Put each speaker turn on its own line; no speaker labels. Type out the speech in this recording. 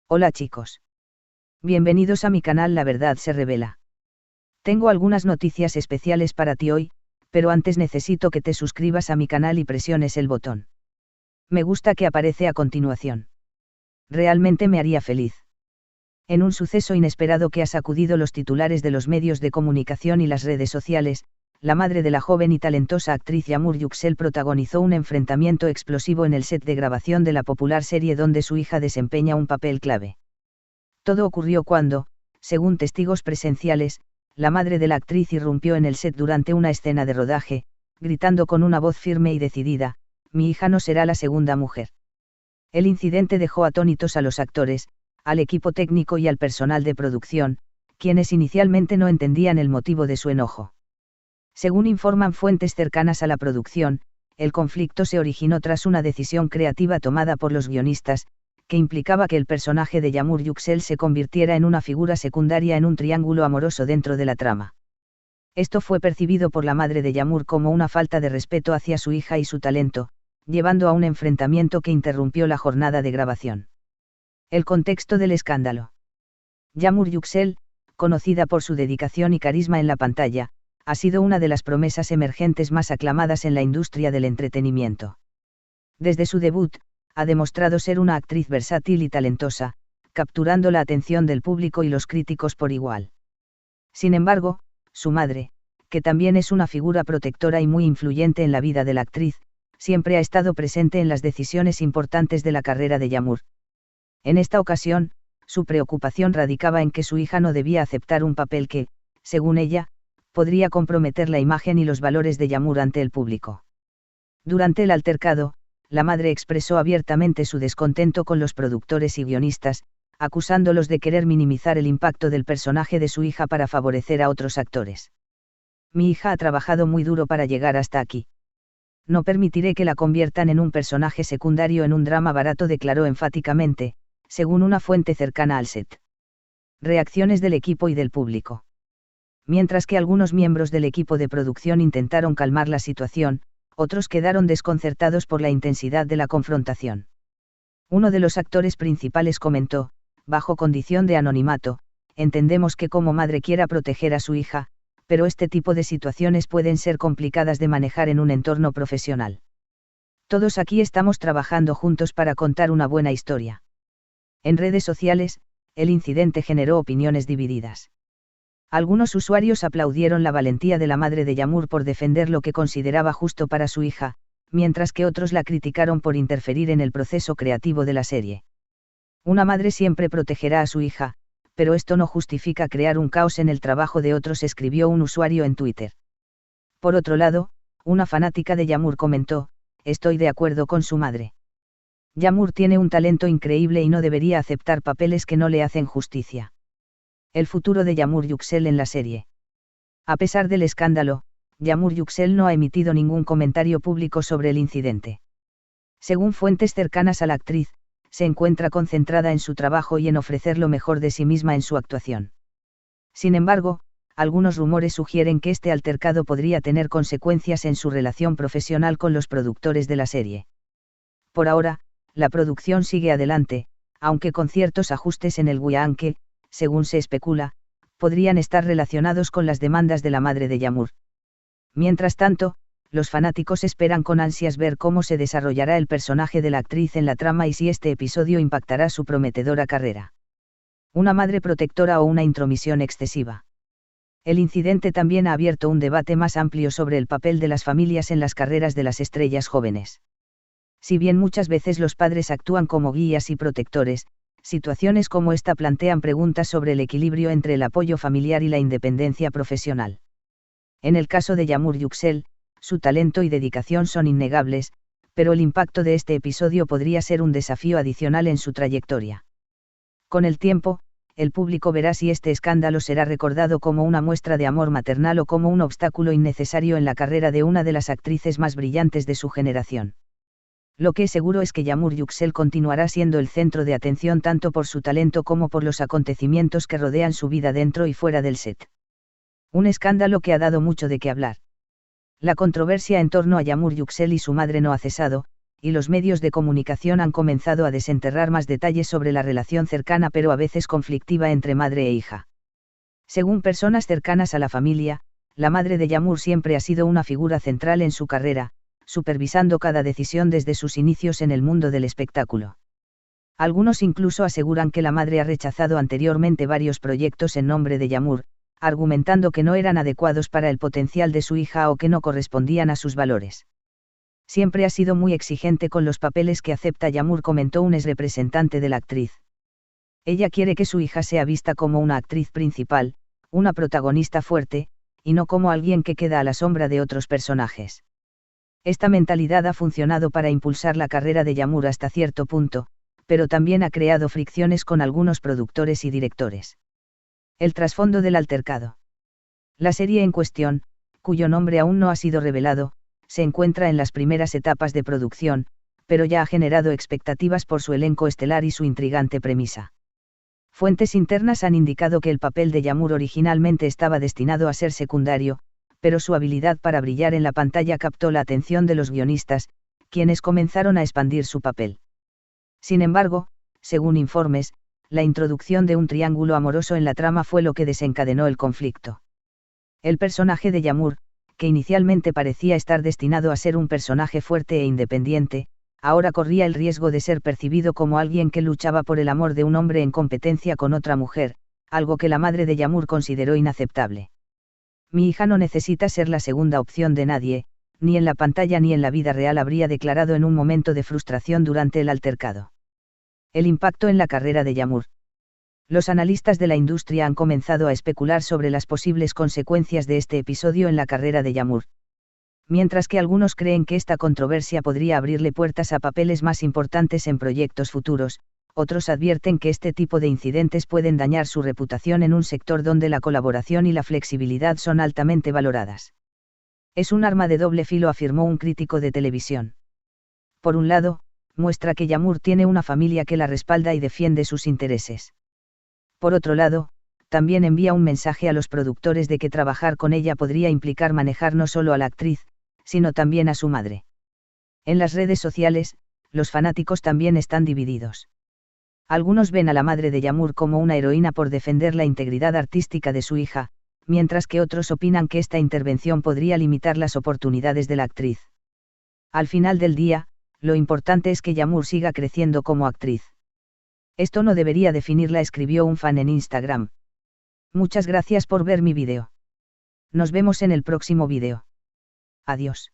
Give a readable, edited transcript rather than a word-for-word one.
Hola chicos. Bienvenidos a mi canal La Verdad se Revela. Tengo algunas noticias especiales para ti hoy, pero antes necesito que te suscribas a mi canal y presiones el botón me gusta que aparece a continuación. Realmente me haría feliz. En un suceso inesperado que ha sacudido los titulares de los medios de comunicación y las redes sociales, la madre de la joven y talentosa actriz Yağmur Yüksel protagonizó un enfrentamiento explosivo en el set de grabación de la popular serie donde su hija desempeña un papel clave. Todo ocurrió cuando, según testigos presenciales, la madre de la actriz irrumpió en el set durante una escena de rodaje, gritando con una voz firme y decidida: "Mi hija no será la segunda mujer". El incidente dejó atónitos a los actores, al equipo técnico y al personal de producción, quienes inicialmente no entendían el motivo de su enojo. Según informan fuentes cercanas a la producción, el conflicto se originó tras una decisión creativa tomada por los guionistas, que implicaba que el personaje de Yağmur Yüksel se convirtiera en una figura secundaria en un triángulo amoroso dentro de la trama. Esto fue percibido por la madre de Yağmur como una falta de respeto hacia su hija y su talento, llevando a un enfrentamiento que interrumpió la jornada de grabación. El contexto del escándalo. Yağmur Yüksel, conocida por su dedicación y carisma en la pantalla, ha sido una de las promesas emergentes más aclamadas en la industria del entretenimiento. Desde su debut, ha demostrado ser una actriz versátil y talentosa, capturando la atención del público y los críticos por igual. Sin embargo, su madre, que también es una figura protectora y muy influyente en la vida de la actriz, siempre ha estado presente en las decisiones importantes de la carrera de Yağmur. En esta ocasión, su preocupación radicaba en que su hija no debía aceptar un papel que, según ella, podría comprometer la imagen y los valores de Yağmur ante el público. Durante el altercado, la madre expresó abiertamente su descontento con los productores y guionistas, acusándolos de querer minimizar el impacto del personaje de su hija para favorecer a otros actores. "Mi hija ha trabajado muy duro para llegar hasta aquí. No permitiré que la conviertan en un personaje secundario en un drama barato", declaró enfáticamente, según una fuente cercana al set. Reacciones del equipo y del público. Mientras que algunos miembros del equipo de producción intentaron calmar la situación, otros quedaron desconcertados por la intensidad de la confrontación. Uno de los actores principales comentó, bajo condición de anonimato: "Entendemos que como madre quiera proteger a su hija, pero este tipo de situaciones pueden ser complicadas de manejar en un entorno profesional. Todos aquí estamos trabajando juntos para contar una buena historia". En redes sociales, el incidente generó opiniones divididas. Algunos usuarios aplaudieron la valentía de la madre de Yağmur por defender lo que consideraba justo para su hija, mientras que otros la criticaron por interferir en el proceso creativo de la serie. "Una madre siempre protegerá a su hija, pero esto no justifica crear un caos en el trabajo de otros", escribió un usuario en Twitter. Por otro lado, una fanática de Yağmur comentó: "Estoy de acuerdo con su madre. Yağmur tiene un talento increíble y no debería aceptar papeles que no le hacen justicia". El futuro de Yağmur Yüksel en la serie. A pesar del escándalo, Yağmur Yüksel no ha emitido ningún comentario público sobre el incidente. Según fuentes cercanas a la actriz, se encuentra concentrada en su trabajo y en ofrecer lo mejor de sí misma en su actuación. Sin embargo, algunos rumores sugieren que este altercado podría tener consecuencias en su relación profesional con los productores de la serie. Por ahora, la producción sigue adelante, aunque con ciertos ajustes en el guión que, según se especula, podrían estar relacionados con las demandas de la madre de Yağmur. Mientras tanto, los fanáticos esperan con ansias ver cómo se desarrollará el personaje de la actriz en la trama y si este episodio impactará su prometedora carrera. ¿Una madre protectora o una intromisión excesiva? El incidente también ha abierto un debate más amplio sobre el papel de las familias en las carreras de las estrellas jóvenes. Si bien muchas veces los padres actúan como guías y protectores, situaciones como esta plantean preguntas sobre el equilibrio entre el apoyo familiar y la independencia profesional. En el caso de Yağmur Yüksel, su talento y dedicación son innegables, pero el impacto de este episodio podría ser un desafío adicional en su trayectoria. Con el tiempo, el público verá si este escándalo será recordado como una muestra de amor maternal o como un obstáculo innecesario en la carrera de una de las actrices más brillantes de su generación. Lo que es seguro es que Yağmur Yüksel continuará siendo el centro de atención tanto por su talento como por los acontecimientos que rodean su vida dentro y fuera del set. Un escándalo que ha dado mucho de qué hablar. La controversia en torno a Yağmur Yüksel y su madre no ha cesado, y los medios de comunicación han comenzado a desenterrar más detalles sobre la relación cercana pero a veces conflictiva entre madre e hija. Según personas cercanas a la familia, la madre de Yağmur siempre ha sido una figura central en su carrera, supervisando cada decisión desde sus inicios en el mundo del espectáculo. Algunos incluso aseguran que la madre ha rechazado anteriormente varios proyectos en nombre de Yağmur, argumentando que no eran adecuados para el potencial de su hija o que no correspondían a sus valores. Siempre ha sido muy exigente con los papeles que acepta Yağmur, comentó un ex representante de la actriz. Ella quiere que su hija sea vista como una actriz principal, una protagonista fuerte, y no como alguien que queda a la sombra de otros personajes. Esta mentalidad ha funcionado para impulsar la carrera de Yağmur hasta cierto punto, pero también ha creado fricciones con algunos productores y directores. El trasfondo del altercado. La serie en cuestión, cuyo nombre aún no ha sido revelado, se encuentra en las primeras etapas de producción, pero ya ha generado expectativas por su elenco estelar y su intrigante premisa. Fuentes internas han indicado que el papel de Yağmur originalmente estaba destinado a ser secundario, pero su habilidad para brillar en la pantalla captó la atención de los guionistas, quienes comenzaron a expandir su papel. Sin embargo, según informes, la introducción de un triángulo amoroso en la trama fue lo que desencadenó el conflicto. El personaje de Yağmur, que inicialmente parecía estar destinado a ser un personaje fuerte e independiente, ahora corría el riesgo de ser percibido como alguien que luchaba por el amor de un hombre en competencia con otra mujer, algo que la madre de Yağmur consideró inaceptable. Mi hija no necesita ser la segunda opción de nadie, ni en la pantalla ni en la vida real, habría declarado en un momento de frustración durante el altercado. El impacto en la carrera de Yağmur. Los analistas de la industria han comenzado a especular sobre las posibles consecuencias de este episodio en la carrera de Yağmur. Mientras que algunos creen que esta controversia podría abrirle puertas a papeles más importantes en proyectos futuros, otros advierten que este tipo de incidentes pueden dañar su reputación en un sector donde la colaboración y la flexibilidad son altamente valoradas. Es un arma de doble filo, afirmó un crítico de televisión. Por un lado, muestra que Yağmur tiene una familia que la respalda y defiende sus intereses. Por otro lado, también envía un mensaje a los productores de que trabajar con ella podría implicar manejar no solo a la actriz, sino también a su madre. En las redes sociales, los fanáticos también están divididos. Algunos ven a la madre de Yağmur como una heroína por defender la integridad artística de su hija, mientras que otros opinan que esta intervención podría limitar las oportunidades de la actriz. Al final del día, lo importante es que Yağmur siga creciendo como actriz. Esto no debería definirla, escribió un fan en Instagram. Muchas gracias por ver mi vídeo. Nos vemos en el próximo vídeo. Adiós.